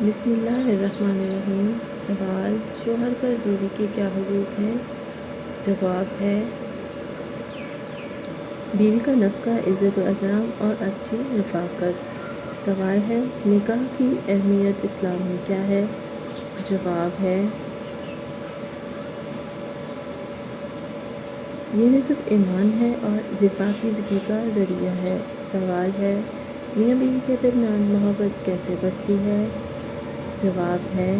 بسم اللہ الرحمن الرحیم۔ سوال: شوہر پر بیوی کے کیا حقوق ہیں؟ جواب ہے: بیوی کا نفقہ، عزت و احترام اور اچھی رفاقت۔ سوال ہے: نکاح کی اہمیت اسلام میں کیا ہے؟ جواب ہے: یہ نصف ایمان ہے اور پاکیزگی کا ذریعہ ہے۔ سوال ہے: میاں بیوی کے درمیان محبت کیسے بڑھتی ہے؟ جواب ہے: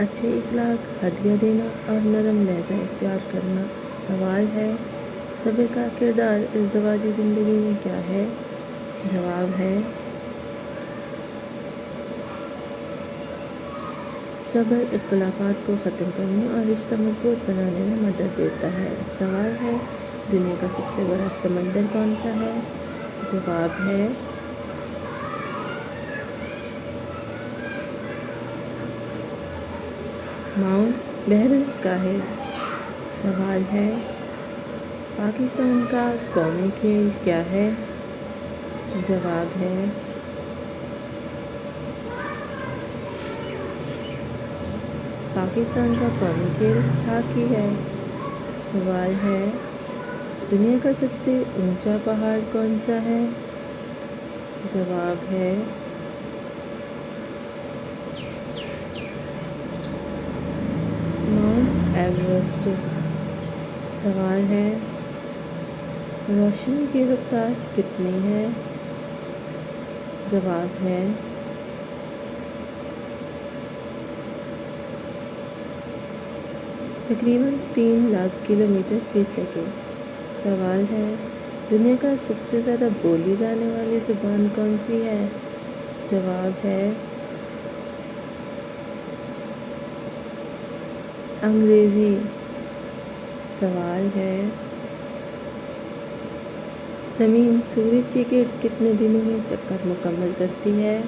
اچھے اخلاق، ہدیہ دینا اور نرم لہجہ اختیار کرنا۔ سوال ہے: صبر کا کردار ازدواجی زندگی میں کیا ہے؟ جواب ہے: صبر اختلافات کو ختم کرنے اور رشتہ مضبوط بنانے میں مدد دیتا ہے۔ سوال ہے: دنیا کا سب سے بڑا سمندر کون سا ہے؟ جواب ہے: بحر الکاہل۔ سوال ہے: پاکستان کا قومی کھیل کیا ہے؟ جواب ہے: پاکستان کا قومی کھیل ہاکی ہے۔ سوال ہے: دنیا کا سب سے اونچا پہاڑ کون سا ہے؟ جواب ہے: ماؤنٹ ایورسٹ۔ سوال ہے: روشنی کی رفتار کتنی ہے؟ جواب ہے: تقریباً 3 لاکھ کلومیٹر فی سیکنڈ۔ سوال ہے: دنیا کا سب سے زیادہ بولی جانے والی زبان کون سی ہے؟ جواب ہے: انگریزی۔ سوال ہے: زمین سورج کے گرد کتنے دنوں میں چکر مکمل کرتی ہے؟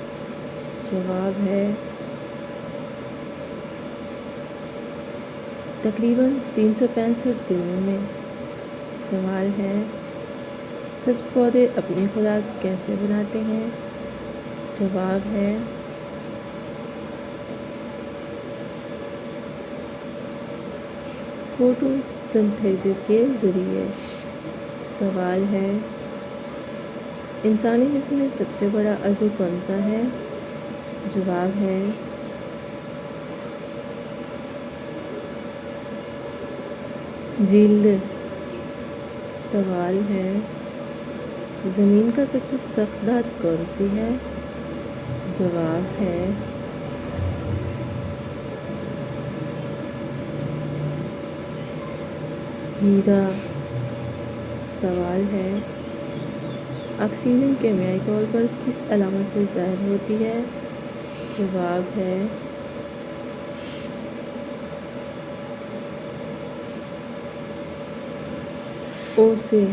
جواب ہے: تقریباً 365 دنوں میں۔ سوال ہے: سبز پودے اپنی خوراک کیسے بناتے ہیں؟ جواب ہے: فوٹو سنتھیسس کے ذریعے۔ سوال ہے: انسانی جسم میں سب سے بڑا عضو کون سا ہے؟ جواب ہے: جلد۔ سوال ہے: زمین کا سب سے سخت دھات کون سی ہے؟ جواب ہے: ہیرا۔ سوال ہے: آکسیجن کیمیائی طور پر کس علامت سے ظاہر ہوتی ہے؟ جواب ہے: او سے۔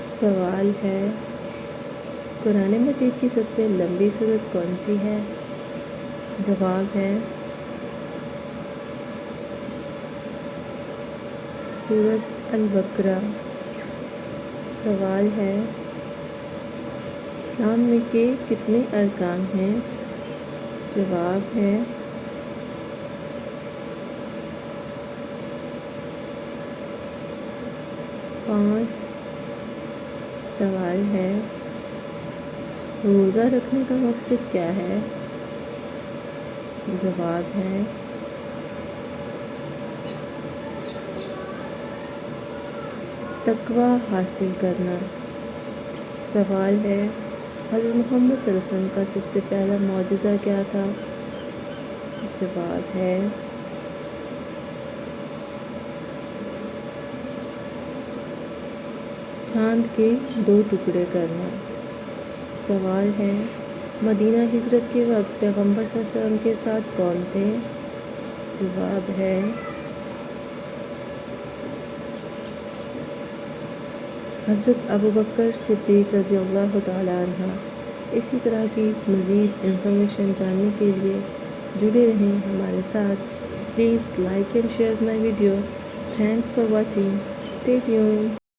سوال ہے: قرآن مجید کی سب سے لمبی سورت کون سی ہے؟ جواب ہے: سورۃ البقرہ۔ سوال ہے: اسلام میں کے کتنے ارکان ہیں؟ جواب ہے: 5۔ سوال ہے: روزہ رکھنے کا مقصد کیا ہے؟ جواب ہے: تقویٰ حاصل کرنا۔ سوال ہے: حضرت محمد صلی اللہ علیہ وسلم کا سب سے پہلا معجزہ کیا تھا؟ جواب ہے: چاند کے 2 ٹکڑے کرنا۔ سوال ہے: مدینہ ہجرت کے وقت پیغمبر صلی اللہ علیہ وسلم کے ساتھ کون تھے؟ جواب ہے: حضرت ابوبکر صدیق رضی اللہ تعالیٰ عنہ۔ اسی طرح کی مزید انفارمیشن جاننے کے لیے جڑے رہیں ہمارے ساتھ۔ Please like and share my video. Thanks for watching. Stay tuned.